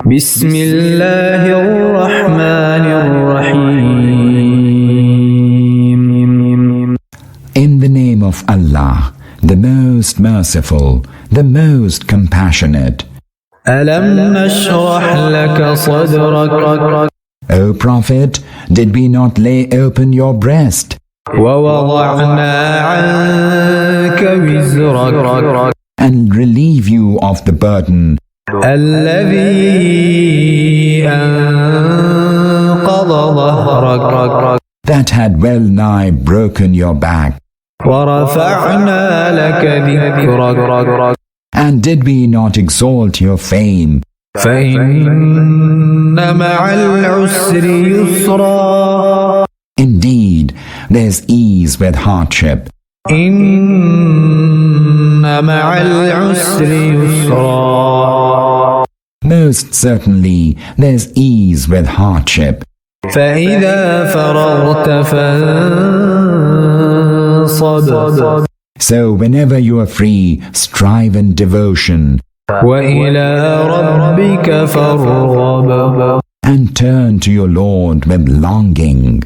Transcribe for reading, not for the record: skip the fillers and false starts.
بسم الله الرحمن الرحيم. In the name of Allah, the most merciful, the most compassionate. ألم نشرح لك صدرك O Prophet, did we not lay open your breast? ووضعنا عنك وزرك And relieve you of the burden الذي أنقض ظهرك that had well nigh broken your back. ورفعنا لك ذكرك And did we not exalt your fame? فإن مع العسر يسرا Indeed, there's ease with hardship. إن مع العسر يسرا Most certainly, there's ease with hardship. فإذا فرغت فانصب So whenever you are free, strive in devotion وإلى ربك فارغب and turn to your Lord with longing.